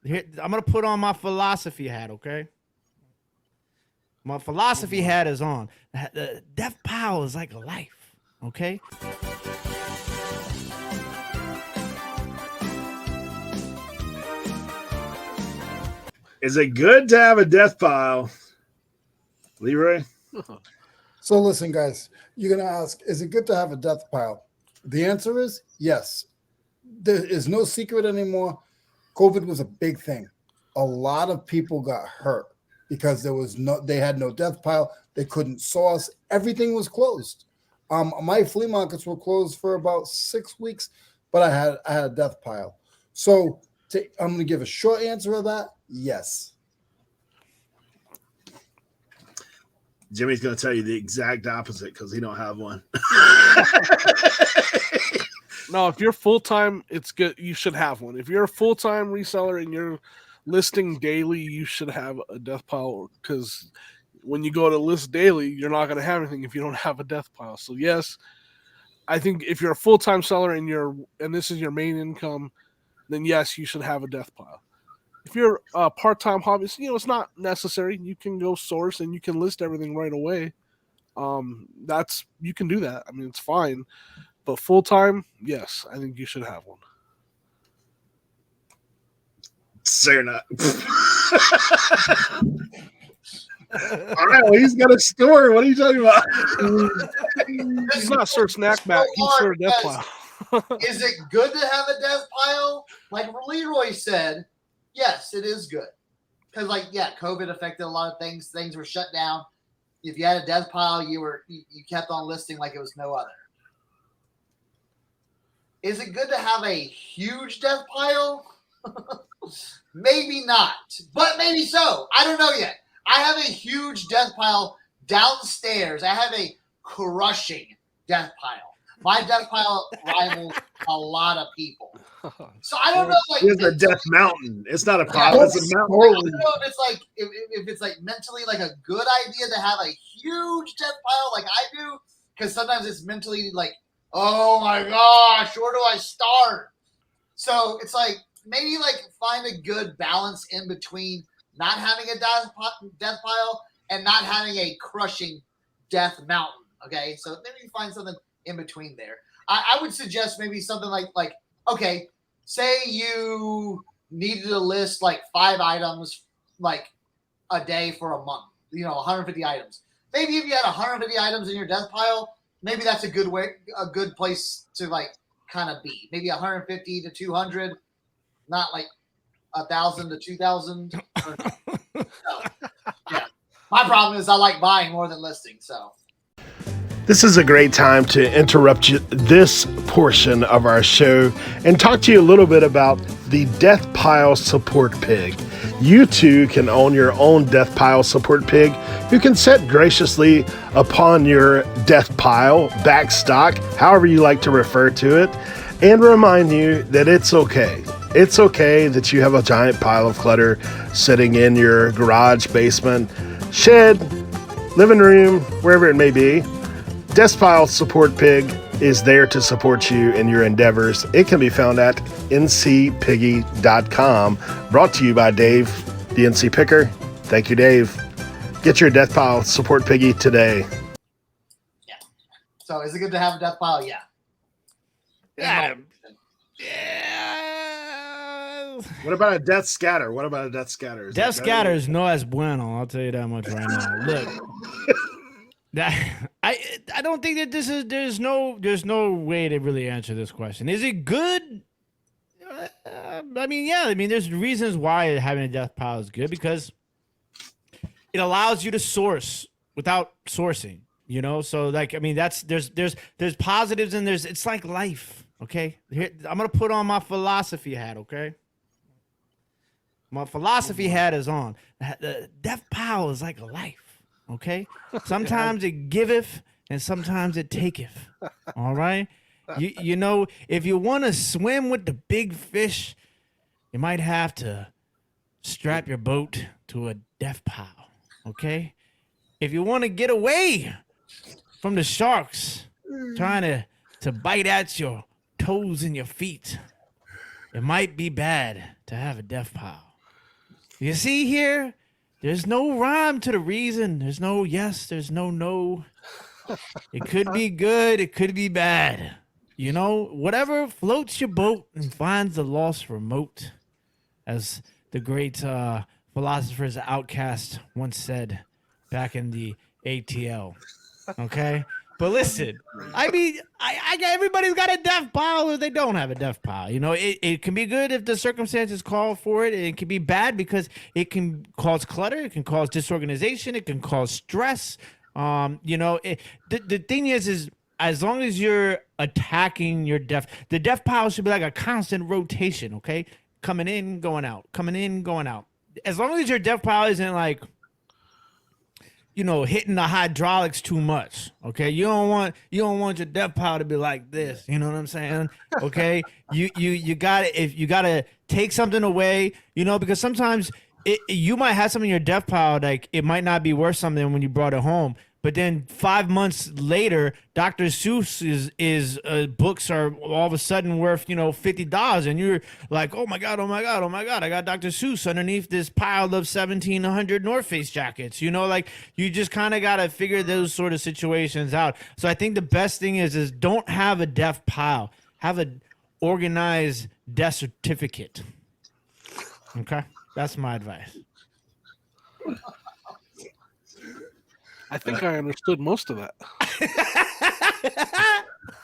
Here, I'm gonna put on my philosophy hat, okay? My philosophy hat is on. The death pile is like a life, okay? Is it good to have a death pile, Leroy? So listen, guys, you're going to ask, is it good to have a death pile? The answer is yes. There is no secret anymore. COVID was a big thing. A lot of people got hurt because they had no death pile. They couldn't source. Everything was closed. My flea markets were closed for about 6 weeks, but I had a death pile. So I'm going to give a short answer of that. Yes. Jimmy's going to tell you the exact opposite because he don't have one. No, if you're full-time, it's good. You should have one. If you're a full-time reseller and you're listing daily, you should have a death pile because when you go to list daily, you're not going to have anything if you don't have a death pile. So yes, I think if you're a full-time seller and this is your main income, then yes, you should have a death pile. If you're a part-time hobbyist, it's not necessary. You can go source and you can list everything right away. You can do that. I mean, it's fine. But full-time, yes, I think you should have one. Cernoch. All right, well, he's got a store. What are you talking about? He's not Sir Snackback. He's Sir Death Pile. Is it good to have a death pile? Like Leroy said, yes, it is good. Because, COVID affected a lot of things. Things were shut down. If you had a death pile, you kept on listing like it was no other. Is it good to have a huge death pile? Maybe not, but maybe so. I don't know yet. I have a huge death pile downstairs. I have a crushing death pile. My death pile rivals a lot of people. So I don't know. It's a death mountain. It's not a pile. It's a mountain. I don't know if it's mentally like a good idea to have a huge death pile like I do, because sometimes it's mentally like, oh my gosh, where do I start? So it's maybe find a good balance in between not having a death pile and not having a crushing death mountain. Okay, so maybe you find something in between there. I would suggest maybe something like okay, say you needed to list 5 items a day for a month. 150 items. Maybe if you had 150 items in your death pile, maybe that's a good place to kind of be. Maybe 150 to 200, not 1,000 to 2,000. Yeah. My problem is I like buying more than listing. So this is a great time to interrupt this portion of our show and talk to you a little bit about the Death Pile Support Pig. You too can own your own Death Pile Support Pig who can sit graciously upon your death pile, backstock, however you like to refer to it, and remind you that it's okay. It's okay that you have a giant pile of clutter sitting in your garage, basement, shed, living room, wherever it may be. Death Pile Support Pig is there to support you in your endeavors. It can be found at ncpiggy.com. Brought to you by Dave, the NC Picker. Thank you, Dave. Get your Death Pile Support Piggy today. Yeah. So is it good to have a death pile? Yeah. Yeah. What about a death scatter? Death scatter is no as bueno. I'll tell you that much right now. Look, I don't think that there's no way to really answer this question. Is it good? I mean, yeah. I mean, there's reasons why having a death pile is good because it allows you to source without sourcing. So I mean, there's positives and it's like life. Okay, here, I'm gonna put on my philosophy hat. Okay. My philosophy hat is on. The death pile is like a life, okay? Sometimes it giveth and sometimes it taketh, all right? If you want to swim with the big fish, you might have to strap your boat to a death pile, okay? If you want to get away from the sharks trying to bite at your toes and your feet, it might be bad to have a death pile. You see here, there's no rhyme to the reason. There's no yes, there's no no. It could be good, it could be bad. You know, whatever floats your boat and finds the lost remote, as the great philosopher's outcast once said back in the ATL. Okay? But listen, I mean, I everybody's got a death pile or they don't have a death pile. You know, it can be good if the circumstances call for it. It can be bad because it can cause clutter. It can cause disorganization. It can cause stress. You know, the thing is as long as you're attacking your the death pile should be like a constant rotation, okay? Coming in, going out, coming in, going out. As long as your death pile isn't like, you know, hitting the hydraulics too much. Okay. You don't want your death pile to be like this. You know what I'm saying? Okay. You gotta take something away, you know, because sometimes you might have something in your death pile, like it might not be worth something when you brought it home. But then 5 months later, Dr. Seuss is books are all of a sudden worth, you know, $50, and you're like, oh my god, I got Dr. Seuss underneath this pile of 1,700 North Face jackets. You know, like you just kind of gotta figure those sort of situations out. So I think the best thing is don't have a death pile, have an organized death certificate. Okay, that's my advice. I think I understood most of that.